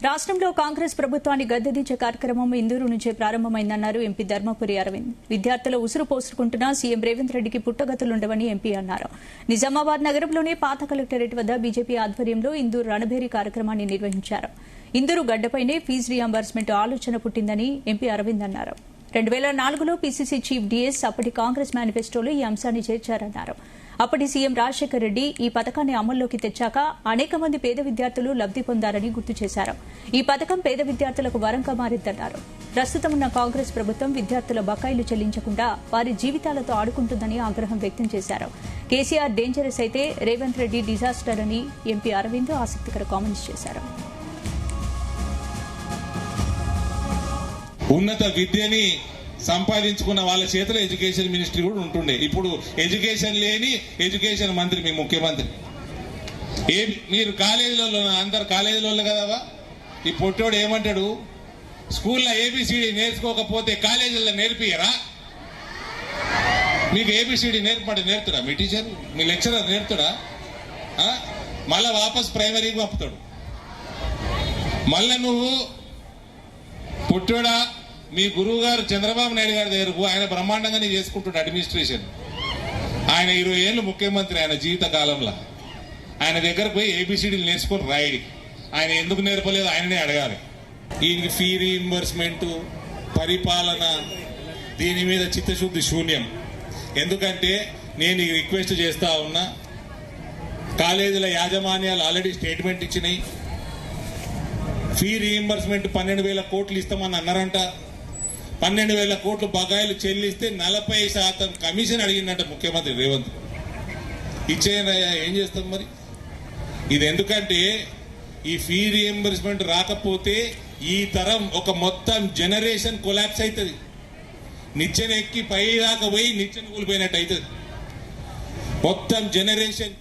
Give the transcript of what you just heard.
రాష్ట్రంలో కాంగ్రెస్ ప్రభుత్వాన్ని గద్దెదించే కార్యక్రమం ఇందూరు నుంచే ప్రారంభమైందన్నారు ఎంపీ ధర్మపురి అరవింద్. విద్యార్థుల ఉసురు పోసుకుంటున్న సీఎం రేవంత్ రెడ్డికి పుట్టగతులుండవని ఎంపీ అన్నారు. నిజామాబాద్ నగరంలోని పాత కలెక్టరేట్ వద్ద బీజేపీ ఆధ్వర్యంలో ఇందూరు రణభేరీ కార్యక్రమాన్ని నిర్వహించారు. ఇందూరు గడ్డపైనే ఫీజు రీయింబర్స్మెంట్ ఆలోచన పుట్టిందని ఎంపీ అరవింద్ అన్నారు. 2004లో పీసీసీ చీఫ్ డీఎస్ అప్పటి కాంగ్రెస్ మేనిఫెస్టోలో ఈ అంశాన్ని చేర్చారన్నారు. అప్పటి సీఎం రాజశేఖర్ రెడ్డి ఈ పథకాన్ని అమల్లోకి తెచ్చాక అనేక మంది పేద విద్యార్థులు లబ్ది పొందారని గుర్తు చేశారు. ఈ పథకం పేద విద్యార్థులకు వరంగా మారిందన్నారు. ప్రస్తుతం ఉన్న కాంగ్రెస్ ప్రభుత్వం విద్యార్థుల బకాయిలు చెల్లించకుండా వారి జీవితాలతో ఆడుకుంటుందని ఆగ్రహం వ్యక్తం చేశారు. కేసీఆర్ డేంజరస్ అయితే రేవంత్ రెడ్డి డిజాస్టర్ అని ఎంపీ అరవింద్ ఆసక్తికర కామెంట్స్ చేశారు. ఉన్నత విద్యని సంపాదించుకున్న వాళ్ళ చేతిలో ఎడ్యుకేషన్ మినిస్ట్రీ కూడా ఉంటుండే. ఇప్పుడు ఎడ్యుకేషన్ లేని ఎడ్యుకేషన్ మంత్రి మీ ముఖ్యమంత్రి. మీరు కాలేజీలలో అందరు కాలేజీలో కదవా. ఈ పొట్టోడు ఏమంటాడు, స్కూల్లో ఏబిసిడి నేర్చుకోకపోతే కాలేజీలో నేర్పియరా? మీకు ఏబిసిడి నేర్పుతాడా మీ టీచర్, మీ లెక్చరర్ నేర్పుతాడా? మళ్ళా వాపస్ ప్రైమరీకి పంపుతాడు. మళ్ళా నువ్వు పుట్టోడా మీ గురువు గారు చంద్రబాబు నాయుడు గారి దగ్గరకు ఆయన బ్రహ్మాండంగానే చేసుకుంటున్నాడు అడ్మినిస్ట్రేషన్. ఆయన 20 ఏళ్ళు ముఖ్యమంత్రి, ఆయన జీవిత కాలంలో ఆయన దగ్గరకు పోయి ఏబిసిడీలు నేర్చుకొని రాయడి. ఆయన ఎందుకు నేర్పలేదు ఆయననే అడగాలి. ఈ ఫీ రీయింబర్స్మెంట్ పరిపాలన దీని మీద చిత్తశుద్ధి శూన్యం. ఎందుకంటే నేను రిక్వెస్ట్ చేస్తా ఉన్నా, కాలేజీల యాజమాన్యాలు ఆల్రెడీ స్టేట్మెంట్ ఇచ్చినాయి. ఫీ రీయింబర్స్మెంట్ 12,000 కోట్లు ఇస్తామని అన్నారంట. 12,000 కోట్లు బకాయిలు చెల్లిస్తే 40% కమిషన్ అడిగిందంట ముఖ్యమంత్రి రేవంత్. ఇచ్చేయనయ్యా, ఏం చేస్తాం మరి? ఇది ఎందుకంటే ఈ ఫీ రీయింబర్స్మెంట్ రాకపోతే ఈ తరం ఒక మొత్తం జనరేషన్ కొలాప్స్ అవుతుంది. నిచ్చెన ఎక్కి పై దాకా పోయి నిచ్చెన కూలిపోయినట్టు అవుతుంది మొత్తం జనరేషన్.